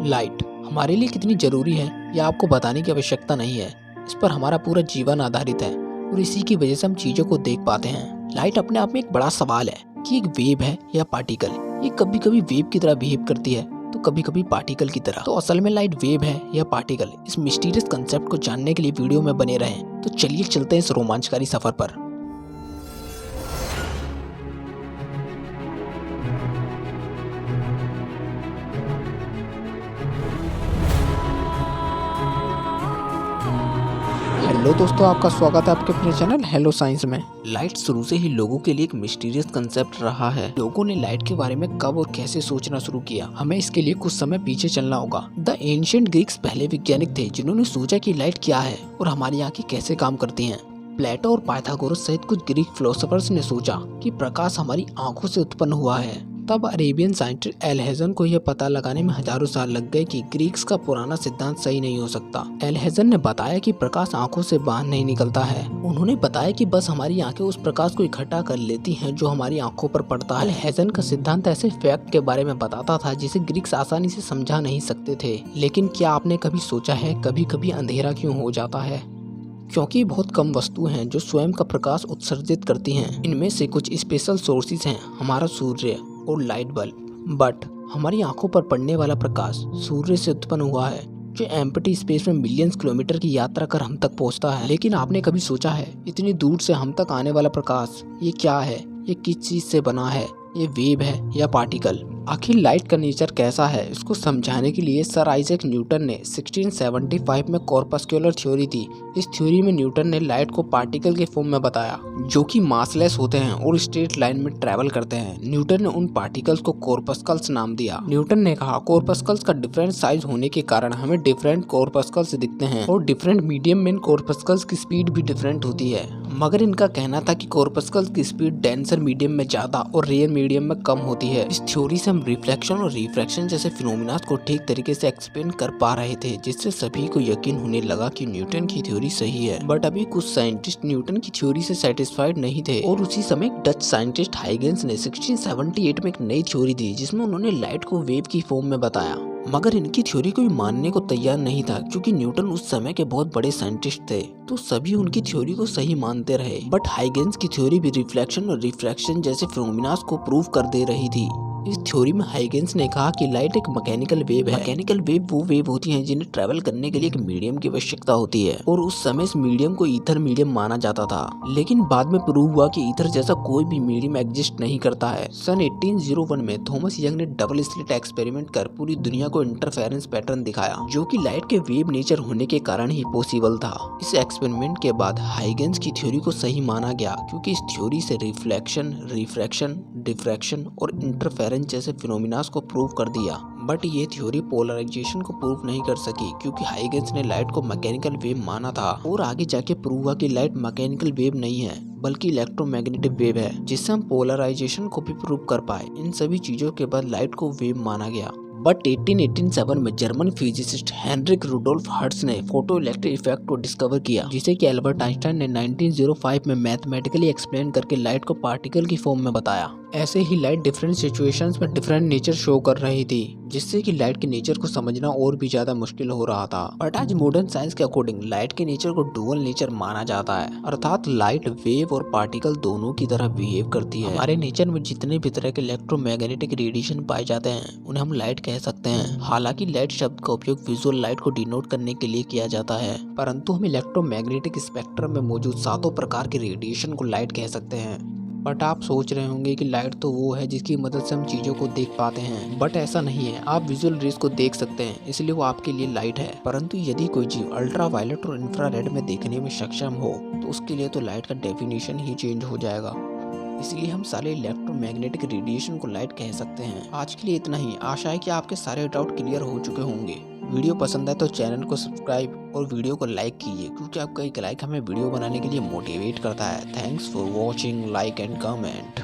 Light हमारे लिए कितनी जरूरी है यह आपको बताने की आवश्यकता नहीं है। इस पर हमारा पूरा जीवन आधारित है और इसी की वजह से हम चीजों को देख पाते हैं। लाइट अपने आप में एक बड़ा सवाल है कि एक वेव है या पार्टिकल। ये कभी कभी वेव की तरह बिहेव करती है तो कभी कभी पार्टिकल की तरह। तो असल में लाइट वेव है या पार्टिकल, इस मिस्टीरियस कंसेप्ट को जानने के लिए वीडियो में बने रहें। तो चलिए चलते हैं इस रोमांचकारी सफर पर। हेलो दोस्तों, आपका स्वागत है आपके अपने चैनल हेलो साइंस में। लाइट शुरू से ही लोगों के लिए एक मिस्टीरियस कंसेप्ट रहा है। लोगों ने लाइट के बारे में कब और कैसे सोचना शुरू किया, हमें इसके लिए कुछ समय पीछे चलना होगा। द एंशिएंट ग्रीक्स पहले वैज्ञानिक थे जिन्होंने सोचा कि लाइट क्या है और हमारी आंखें कैसे काम करती हैं। प्लेटो और पाइथागोरस सहित कुछ ग्रीक फिलोसोफर्स ने सोचा कि प्रकाश हमारी आंखों से उत्पन्न हुआ है। तब अरेबियन साइंटिस्ट एलहेजन को यह पता लगाने में हजारों साल लग गए कि ग्रीक्स का पुराना सिद्धांत सही नहीं हो सकता। एलहेजन ने बताया कि प्रकाश आंखों से बाहर नहीं निकलता है। उन्होंने बताया कि बस हमारी आंखें उस प्रकाश को इकट्ठा कर लेती हैं जो हमारी आंखों पर पड़ता है। एलहेजन का सिद्धांत ऐसे फैक्ट के बारे में बताता था जिसे ग्रीक्स आसानी से समझा नहीं सकते थे। लेकिन क्या आपने कभी सोचा है कभी कभी अंधेरा क्यों हो जाता है? क्योंकि बहुत कम वस्तु हैं जो स्वयं का प्रकाश उत्सर्जित करती हैं। इनमें से कुछ स्पेशल सोर्सेज हैं, हमारा सूर्य और लाइट बल्ब। बट हमारी आंखों पर पड़ने वाला प्रकाश सूर्य से उत्पन्न हुआ है जो एम्प्टी स्पेस में मिलियंस किलोमीटर की यात्रा कर हम तक पहुंचता है। लेकिन आपने कभी सोचा है इतनी दूर से हम तक आने वाला प्रकाश ये क्या है? ये किस चीज से बना है? ये वेव है या पार्टिकल? आखिर लाइट का नेचर कैसा है, इसको समझाने के लिए सर आइजैक न्यूटन ने 1675 में कॉर्पस्कुलर थ्योरी दी। इस थ्योरी में न्यूटन ने लाइट को पार्टिकल के फॉर्म में बताया जो कि मासलेस होते हैं और स्ट्रेट लाइन में ट्रेवल करते हैं। न्यूटन ने उन पार्टिकल्स को कॉर्पस्कल्स नाम दिया। न्यूटन ने कहा कॉर्पस्कल्स का डिफरेंट साइज होने के कारण हमें डिफरेंट कॉर्पस्कल्स दिखते हैं और डिफरेंट मीडियम में कॉर्पस्कल्स की स्पीड भी डिफरेंट होती है। मगर इनका कहना था कि कॉर्पस्कल्स की स्पीड डेंसर मीडियम में ज्यादा और रेयर मीडियम में कम होती है। इस थ्योरी से हम रिफ्लेक्शन और रिफ्रैक्शन जैसे फिनोमिना को ठीक तरीके से एक्सप्लेन कर पा रहे थे, जिससे सभी को यकीन होने लगा कि न्यूटन की थ्योरी सही है। बट अभी कुछ साइंटिस्ट न्यूटन की थ्योरी से सेटिस्फाइड नहीं थे और उसी समय डच साइंटिस्ट हाइगेंस ने 1678 में एक नई थ्योरी दी जिसमें उन्होंने लाइट को वेव की फॉर्म में बताया। मगर इनकी थ्योरी कोई मानने को तैयार नहीं था क्योंकि न्यूटन उस समय के बहुत बड़े साइंटिस्ट थे, तो सभी उनकी थ्योरी को सही मानते रहे। बट हाइगेंस की थ्योरी भी रिफ्लेक्शन और रिफ्रैक्शन जैसे फिनोमिना को प्रूव कर दे रही थी। इस थ्योरी में हाइगेंस ने कहा कि लाइट एक मैकेनिकल वेव है। मैकेनिकल वेव वो वेव होती हैं जिन्हें ट्रैवल करने के लिए एक मीडियम की आवश्यकता होती है और उस समय इस मीडियम को ईथर मीडियम माना जाता था। लेकिन बाद में प्रूव हुआ कि ईथर जैसा कोई भी मीडियम एग्जिस्ट नहीं करता है। सन 1801 में थॉमस यंग ने डबल स्लिट एक्सपेरिमेंट कर पूरी दुनिया को इंटरफेरेंस पैटर्न दिखाया जो कि लाइट के वेव नेचर होने के कारण ही पॉसिबल था। इस एक्सपेरिमेंट के बाद हाइगेंस की थ्योरी को सही माना गया क्योंकि इस थ्योरी से रिफ्लेक्शन, रिफ्रैक्शन, डिफ्रैक्शन और इंटरफेरेंस जैसे फिनोमिना को प्रूव कर दिया। बट ये थ्योरी पोलराइजेशन को प्रूव नहीं कर सकी क्योंकि हाइगेंस ने लाइट को मैकेनिकल वेव माना था और आगे जाके प्रूव हुआ कि लाइट मैकेनिकल वेव नहीं है बल्कि इलेक्ट्रोमैग्नेटिक वेव है, जिससे हम पोलराइजेशन को भी प्रूव कर पाए। इन सभी चीजों के बाद लाइट को वेव माना गया। बट 1887 में German physicist Heinrich Rudolf Hertz ने फोटो इलेक्ट्रिक इफेक्ट को डिस्कवर किया जिसे कि एल्बर्ट आइंस्टाइन ने 1905 में मैथमेटिकली एक्सप्लेन करके लाइट को पार्टिकल की फॉर्म में बताया। ऐसे ही लाइट डिफरेंट सिचुएशंस में डिफरेंट नेचर शो कर रही थी जिससे कि लाइट के नेचर को समझना और भी ज्यादा मुश्किल हो रहा था। बट आज मॉडर्न साइंस के अकॉर्डिंग लाइट के नेचर को डुअल नेचर माना जाता है, अर्थात लाइट वेव और पार्टिकल दोनों की तरह बिहेव करती है। हमारे नेचर में जितने भी तरह के इलेक्ट्रोमैग्नेटिक रेडिएशन पाए जाते हैं उन्हें हम लाइट कह सकते हैं। हालांकि लाइट शब्द का उपयोग विजुअल लाइट को डिनोट करने के लिए किया जाता है, परंतु हम इलेक्ट्रोमैग्नेटिक स्पेक्ट्रम में मौजूद सातों प्रकार के रेडिएशन को लाइट कह सकते हैं। बट आप सोच रहे होंगे कि लाइट तो वो है जिसकी मदद से हम चीजों को देख पाते हैं, बट ऐसा नहीं है। आप विजुअल रेज को देख सकते हैं इसलिए वो आपके लिए लाइट है, परंतु यदि कोई जीव अल्ट्रा वायलेट और इंफ्रारेड में देखने में सक्षम हो तो उसके लिए तो लाइट का डेफिनेशन ही चेंज हो जाएगा। इसलिए हम सारे इलेक्ट्रोमैग्नेटिक रेडिएशन को लाइट कह सकते हैं। आज के लिए इतना ही। आशा है कि आपके सारे डाउट क्लियर हो चुके होंगे। वीडियो पसंद है तो चैनल को सब्सक्राइब और वीडियो को लाइक कीजिए क्योंकि आपका एक लाइक हमें वीडियो बनाने के लिए मोटिवेट करता है। Thanks for watching, like and comment.